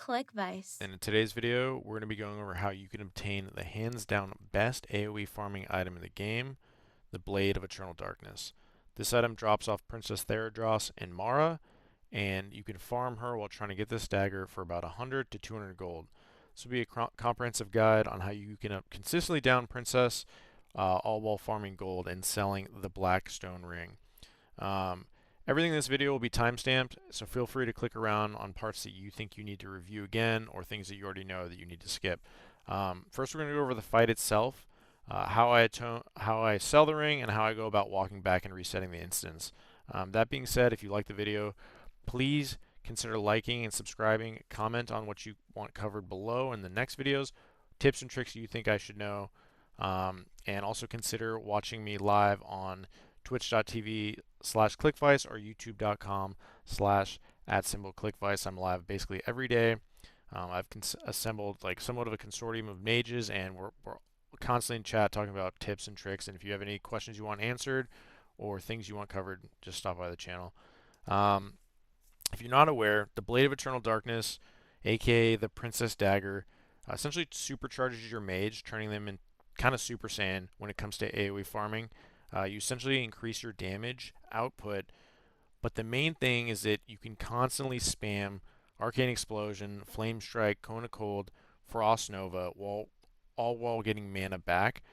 TwitchVice. And in today's video, we're going to be going over how you can obtain the hands down best AoE farming item in the game, the Blade of Eternal Darkness. This item drops off Princess Theradros in Mara, and you can farm her while trying to get this dagger for about 100 to 200 gold. This will be a comprehensive guide on how you can consistently down Princess, all while farming gold and selling the Blackstone Ring. Um, Everything in this video will be timestamped, so feel free to click around on parts that you think you need to review again or things that you already know that you need to skip. First, we're going to go over the fight itself, how I sell the ring, and how I go about walking back and resetting the instance. That being said, if you like the video, please consider liking and subscribing. Comment on what you want covered below in the next videos, tips and tricks you think I should know, and also consider watching me live on twitch.tv/clickvice or youtube.com/@clickvice. I'm live basically every day. I've assembled like somewhat of a consortium of mages, and we're constantly in chat talking about tips and tricks. And if you have any questions you want answered or things you want covered, just stop by the channel. If you're not aware, the Blade of Eternal Darkness, aka the Princess Dagger, essentially supercharges your mage, turning them in kind of Super Saiyan when it comes to AoE farming. You essentially increase your damage output, but the main thing is that you can constantly spam Arcane Explosion, Flame Strike, Cone of Cold, Frost Nova, all while getting mana back.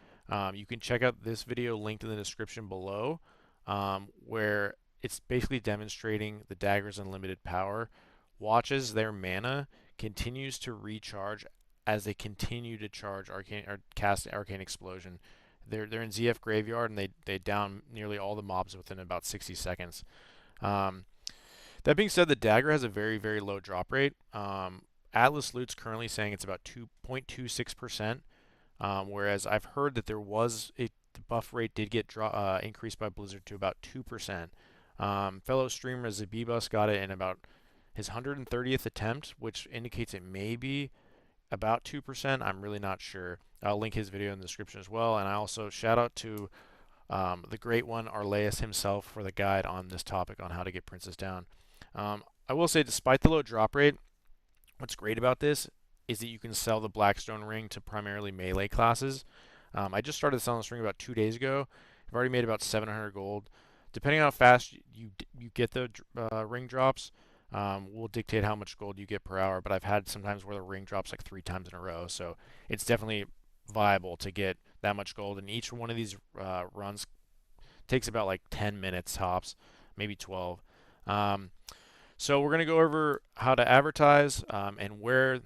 You can check out this video linked in the description below, where it's basically demonstrating the dagger's unlimited power. Watch as their mana continues to recharge as they continue to charge Arcane or cast Arcane Explosion. They're in ZF Graveyard, and they down nearly all the mobs within about 60 seconds. That being said, the dagger has a very, very low drop rate. Atlas Loot's currently saying it's about 2.26%, whereas I've heard that the buff rate did get increased by Blizzard to about 2%. Fellow streamer Zabibus got it in about his 130th attempt, which indicates it may be about 2%. I'm really not sure. I'll link his video in the description as well. And I also shout out to the great one, Arleus himself, for the guide on this topic on how to get Princess down. I will say, despite the low drop rate, what's great about this is that you can sell the Blackstone Ring to primarily melee classes. I just started selling this ring about 2 days ago. I've already made about 700 gold. Depending on how fast you get the ring drops, will dictate how much gold you get per hour. But I've had sometimes where the ring drops like 3 times in a row, so it's definitely viable to get that much gold. And each one of these runs takes about like 10 minutes tops, maybe 12. So we're going to go over how to advertise and where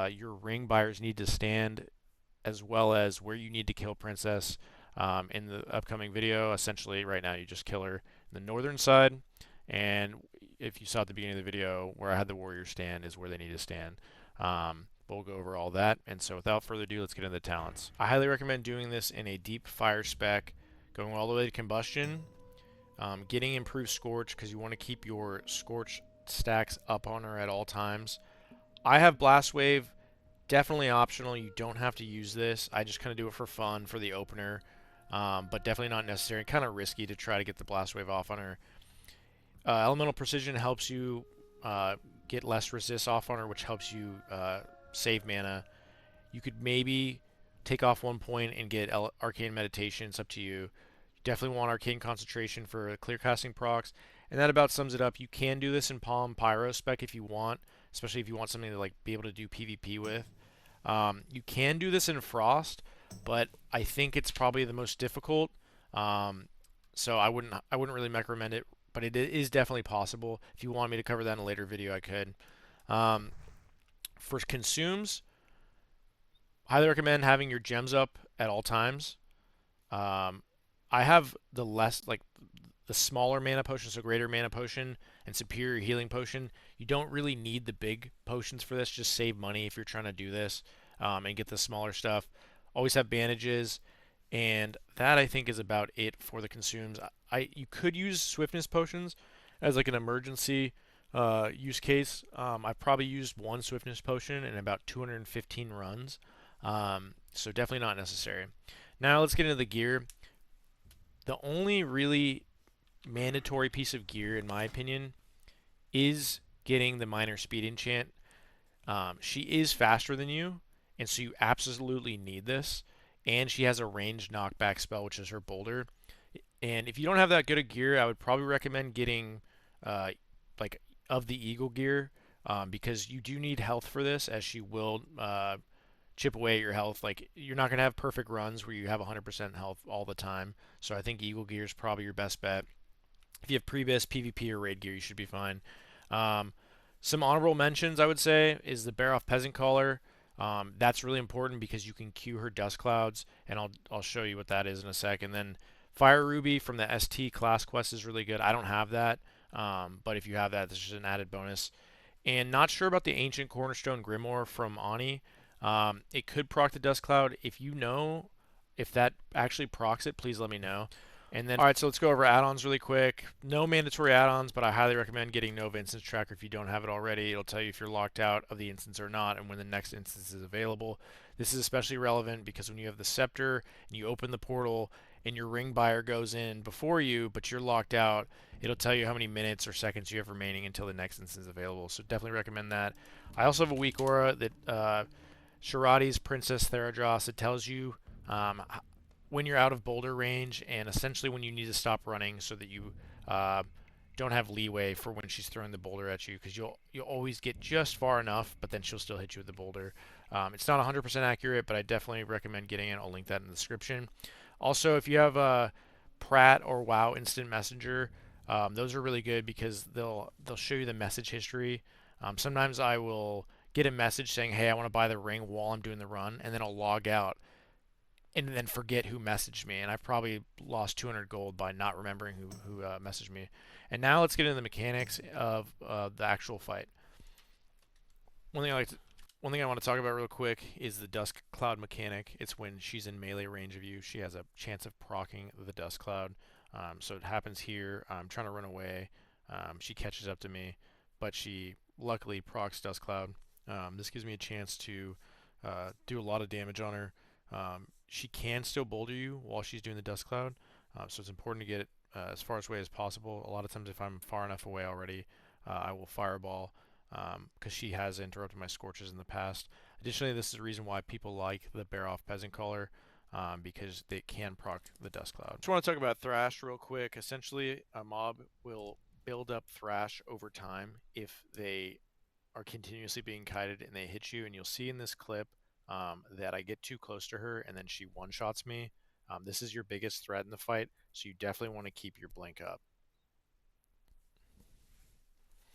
your ring buyers need to stand, as well as where you need to kill Princess in the upcoming video. Essentially, right now you just kill her in the northern side, and if you saw at the beginning of the video where I had the warriors stand is where they need to stand. We'll go over all that, and so without further ado, let's get into the talents. I highly recommend doing this in a deep fire spec, going all the way to combustion, getting improved scorch because you want to keep your scorch stacks up on her at all times. I have blast wave, definitely optional. You don't have to use this. I just kind of do it for fun for the opener, but definitely not necessary. Kind of risky to try to get the blast wave off on her. Elemental precision helps you get less resist off on her, which helps you save mana. You could maybe take off 1 point and get arcane meditation. It's up to you. You definitely want arcane concentration for clear casting procs, and that about sums it up. You can do this in Palm Pyro spec if you want, especially if you want something to like be able to do PvP with. You can do this in Frost, but I think it's probably the most difficult. So I wouldn't really recommend it, but it is definitely possible. If you want me to cover that in a later video, I could. For consumes, highly recommend having your gems up at all times. I have the smaller mana potion, so greater mana potion and superior healing potion. You don't really need the big potions for this. Just save money if you're trying to do this and get the smaller stuff. Always have bandages, and that I think is about it for the consumes. You could use swiftness potions as like an emergency use case. I've probably used 1 swiftness potion in about 215 runs, so definitely not necessary. Now let's get into the gear. The only really mandatory piece of gear, in my opinion, is getting the minor speed enchant. She is faster than you, and so you absolutely need this. And she has a ranged knockback spell, which is her boulder. And if you don't have that good a gear, I would probably recommend getting uh, like of the Eagle gear, because you do need health for this, as she will chip away at your health. Like, you're not going to have perfect runs where you have 100% health all the time. So I think Eagle gear is probably your best bet. If you have Previs, PvP, or raid gear, you should be fine. Um, some honorable mentions, I would say, is the Bear Off Peasant Caller. That's really important because you can queue her Dust Clouds, and I'll show you what that is in a second. Then Fire Ruby from the ST class quest is really good. I don't have that, but if you have that, this is an added bonus. And not sure about the Ancient Cornerstone Grimoire from Ani. It could proc the Dust Cloud. If you know if that actually procs it, please let me know. And then, all right, so let's go over add-ons really quick. No mandatory add-ons, but I highly recommend getting Nova Instance Tracker if you don't have it already. It'll tell you if you're locked out of the instance or not, and when the next instance is available. This is especially relevant because when you have the Scepter and you open the portal and your ring buyer goes in before you, but you're locked out, it'll tell you how many minutes or seconds you have remaining until the next instance is available. So definitely recommend that. I also have a weak aura that Sharadi's Princess Theradros. It tells you when you're out of boulder range, and essentially when you need to stop running so that you uh, don't have leeway for when she's throwing the boulder at you, because you'll always get just far enough, but then she'll still hit you with the boulder. It's not 100% accurate, but I definitely recommend getting it. I'll link that in the description. Also, if you have Pratt or WoW Instant Messenger, those are really good because they'll show you the message history. Sometimes I will get a message saying, "Hey, I want to buy the ring," while I'm doing the run, and then I'll log out and then forget who messaged me, and I've probably lost 200 gold by not remembering who messaged me. And now let's get into the mechanics of the actual fight. One thing I like to, One thing I want to talk about real quick is the Dust Cloud mechanic. It's when she's in melee range of you, she has a chance of proccing the Dust Cloud. So it happens here. I'm trying to run away. She catches up to me, but she luckily procs Dust Cloud. This gives me a chance to do a lot of damage on her. She can still boulder you while she's doing the Dust Cloud, so it's important to get it as far away as possible. A lot of times if I'm far enough away already, I will Fireball, because she has interrupted my Scorches in the past. Additionally, this is the reason why people like the Bear Off Peasant Caller, because they can proc the Dust Cloud. Just want to talk about Thrash real quick. Essentially, a mob will build up Thrash over time if they are continuously being kited and they hit you, and you'll see in this clip that I get too close to her and then she one-shots me. This is your biggest threat in the fight, so you definitely want to keep your blink up.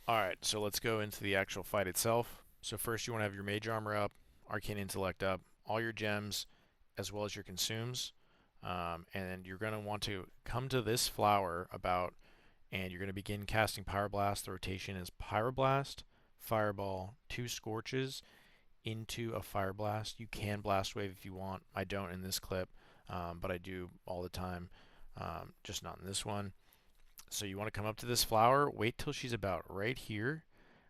Alright, so let's go into the actual fight itself. So first you want to have your Mage Armor up, Arcane Intellect up, all your gems, as well as your consumes. And you're going to want to come to this flower about, and you're going to begin casting Pyroblast. The rotation is Pyroblast, Fireball, 2 Scorches, into a Fire Blast. You can Blast Wave if you want. I don't in this clip, but I do all the time, just not in this one. So you want to come up to this flower, wait till she's about right here,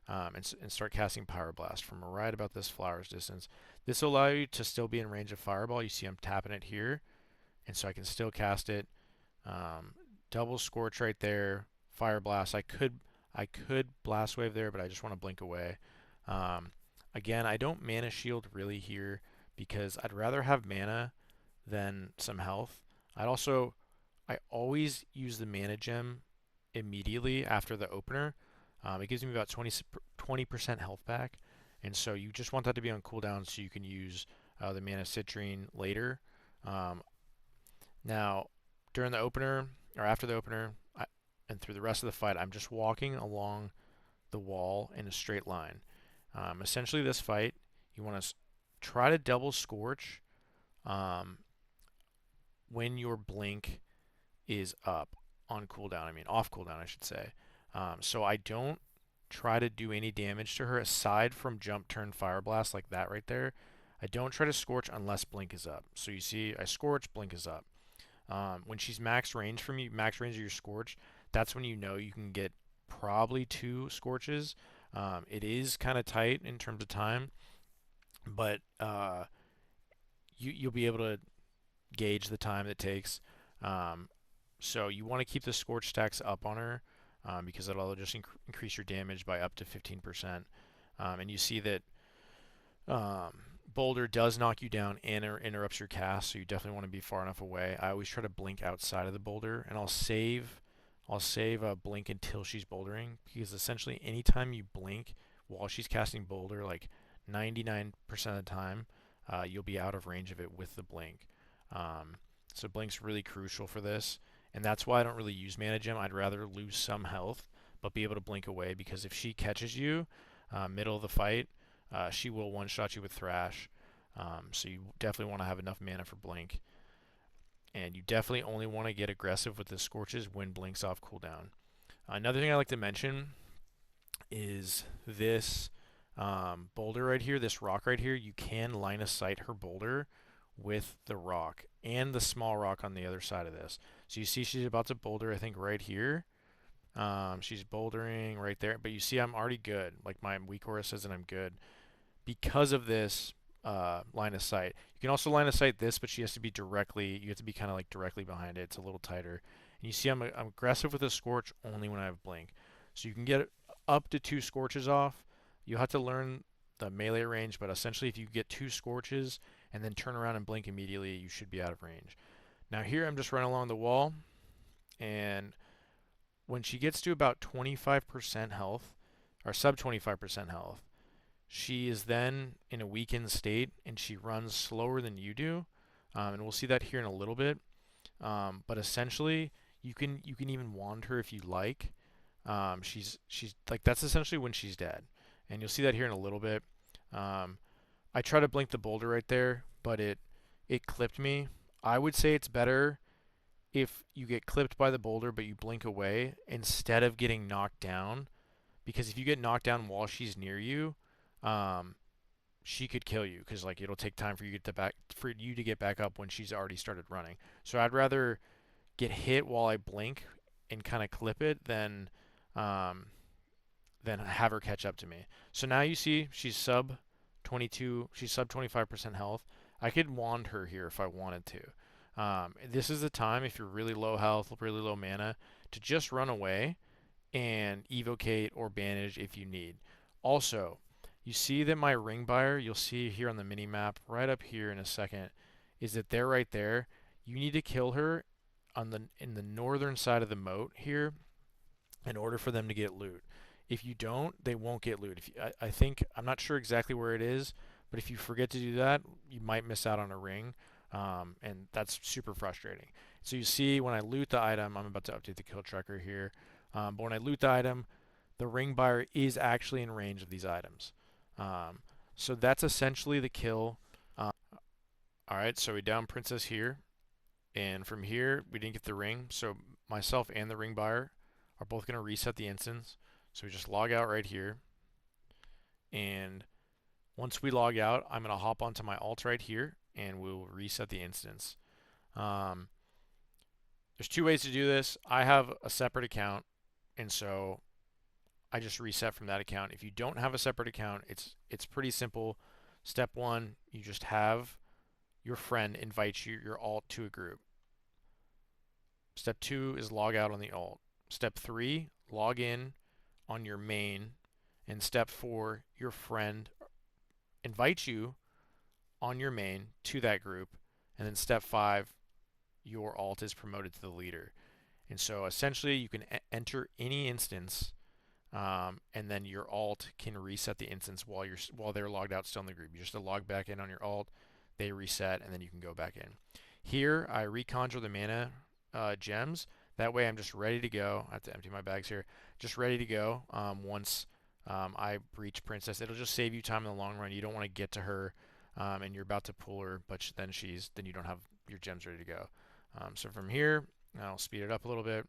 and start casting Pyroblast from right about this flower's distance. This will allow you to still be in range of Fireball. You see I'm tapping it here, and so I can still cast it. Double Scorch right there, Fire Blast. I could Blast Wave there, but I just want to blink away. Again, I don't mana shield really here because I'd rather have mana than some health. I always use the mana gem immediately after the opener. It gives me about 20% health back, and so you just want that to be on cooldown so you can use the mana citrine later. Now, during the opener or after the opener, and through the rest of the fight, I'm just walking along the wall in a straight line. Essentially, this fight, you want to try to double Scorch when your blink is up on cooldown. I mean, off cooldown, I should say. So I don't try to do any damage to her aside from jump turn Fire Blast like that right there. I don't try to Scorch unless blink is up. So you see, I Scorch, blink is up. When she's max range from you, max range of your Scorch, that's when you know you can get probably 2 Scorches. It is kind of tight in terms of time, but you'll be able to gauge the time it takes. So you want to keep the Scorch stacks up on her, because it'll just increase your damage by up to 15%. And you see that Um, Boulder does knock you down and interrupts your cast, so you definitely want to be far enough away. I always try to blink outside of the boulder, and I'll save a blink until she's bouldering, because essentially anytime you blink while she's casting boulder, like 99% of the time, you'll be out of range of it with the blink. Um, so blink's really crucial for this, and that's why I don't really use mana gem. I'd rather lose some health, but be able to blink away, because if she catches you middle of the fight, she will one-shot you with Thrash. So you definitely want to have enough mana for blink. And you definitely only want to get aggressive with the Scorches when blink's off cooldown. Another thing I like to mention is this boulder right here, this rock right here. You can line of sight her boulder with the rock and the small rock on the other side of this. So you see she's about to boulder, I think, right here. She's bouldering right there, but you see I'm already good. Like my weak aura says that I'm good because of this line of sight. You can also line of sight this, but she has to be directly, you have to be kind of like directly behind it. It's a little tighter. And you see I'm aggressive with a Scorch only when I have Blink. So you can get up to 2 Scorches off. You have to learn the melee range, but essentially if you get 2 Scorches and then turn around and Blink immediately, you should be out of range. Now here I'm just running along the wall, and when she gets to about 25% health, or sub 25% health, she is then in a weakened state, and she runs slower than you do, and we'll see that here in a little bit. But essentially, you can even wand her if you like. She's like, that's essentially when she's dead, and you'll see that here in a little bit. I try to blink the boulder right there, but it clipped me. I would say it's better if you get clipped by the boulder but you blink away instead of getting knocked down, because if you get knocked down while she's near you, um, she could kill you, because like it'll take time for you to get back up when she's already started running. So I'd rather get hit while I blink and kind of clip it um, than have her catch up to me. So now you see she's sub 22, she's sub 25% health. I could wand her here if I wanted to. This is the time, if you're really low health, really low mana, to just run away and evocate or bandage if you need. Also, you see that my ring buyer, you'll see here on the mini map right up here in a second, is that they're right there. You need to kill her in the northern side of the moat here in order for them to get loot. If you don't, they won't get loot. I think, I'm not sure exactly where it is, but if you forget to do that, you might miss out on a ring, and that's super frustrating. So you see when I loot the item, I'm about to update the kill tracker here, but when I loot the item, the ring buyer is actually in range of these items. Um, so that's essentially the kill. Alright, so we down Princess here, and from here we didn't get the ring, so myself and the ring buyer are both going to reset the instance. So we just log out right here, and once we log out, I'm going to hop onto my alt right here, and we'll reset the instance. Um, there's 2 ways to do this. I have a separate account, and so I just reset from that account. If you don't have a separate account, it's pretty simple. Step 1, you just have your friend invite your alt to a group. Step 2 is log out on the alt. Step 3, log in on your main. And step 4, your friend invites you on your main to that group. And then step 5, your alt is promoted to the leader. And so essentially you can enter any instance, and then your alt can reset the instance while they're logged out still in the group. You just log back in on your alt, they reset, and then you can go back in. Here I reconjure the mana gems. That way I'm just ready to go. I have to empty my bags here. Just ready to go once I reach Princess. It'll just save you time in the long run. You don't want to get to her and you're about to pull her, but then you don't have your gems ready to go. So from here, I'll speed it up a little bit.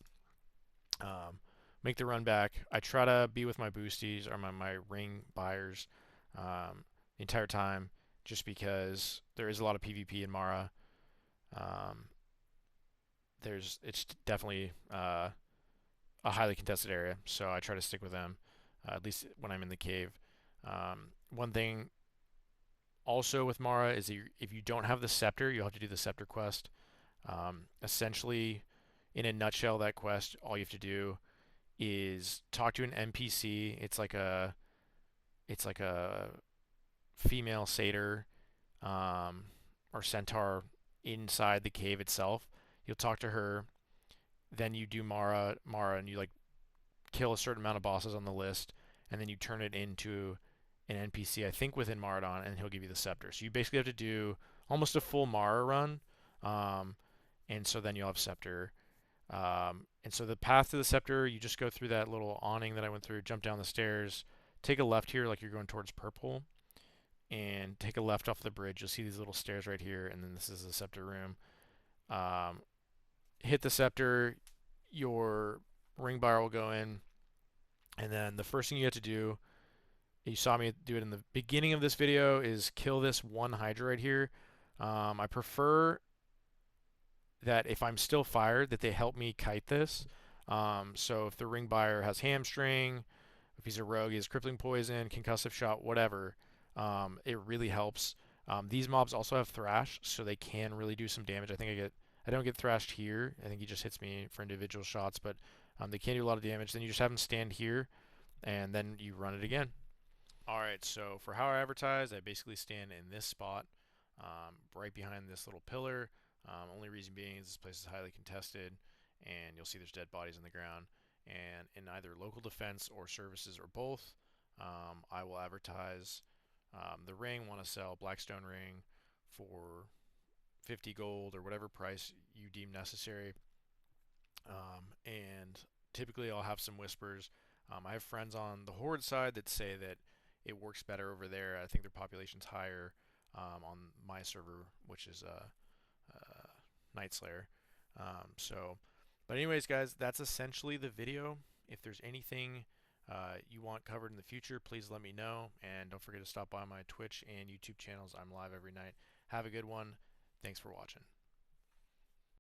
Make the run back. I try to be with my boosties or my ring buyers the entire time, just because there is a lot of PvP in Mara. It's definitely a highly contested area, so I try to stick with them, at least when I'm in the cave. One thing also with Mara is if you don't have the scepter, you'll have to do the scepter quest. Essentially, in a nutshell, that quest, all you have to do is talk to an NPC. It's like a female satyr or centaur inside the cave itself. You'll talk to her. Then you do Mara, and you like kill a certain amount of bosses on the list, and then you turn it into an NPC, I think within Maraudon, and he'll give you the scepter. So you basically have to do almost a full Mara run, and so then you'll have scepter. And so the path to the scepter, you just go through that little awning that I went through, jump down the stairs, take a left here like you're going towards purple, and take a left off the bridge. You'll see these little stairs right here, and then this is the scepter room. Hit the scepter, your ring bar will go in, and then the first thing you have to do, you saw me do it in the beginning of this video, is kill this one Hydra right here. I prefer that if I'm still fired, that they help me kite this. So if the ring buyer has hamstring, if he's a rogue, he has crippling poison, concussive shot, whatever, it really helps. These mobs also have thrash, so they can really do some damage. I don't get thrashed here. I think he just hits me for individual shots, but they can do a lot of damage. Then you just have him stand here, and then you run it again. Alright, so for how I advertise, I basically stand in this spot, right behind this little pillar. Only reason being is this place is highly contested, and you'll see there's dead bodies on the ground. And in either local defense or services or both, I will advertise the ring. Want to sell Blackstone Ring for 50 gold or whatever price you deem necessary. And typically I'll have some whispers. I have friends on the Horde side that say that it works better over there. I think their population's higher on my server, which is Night Slayer. But anyways, guys, that's essentially the video. If there's anything you want covered in the future, please let me know. And don't forget to stop by my Twitch and YouTube channels. I'm live every night. Have a good one. Thanks for watching.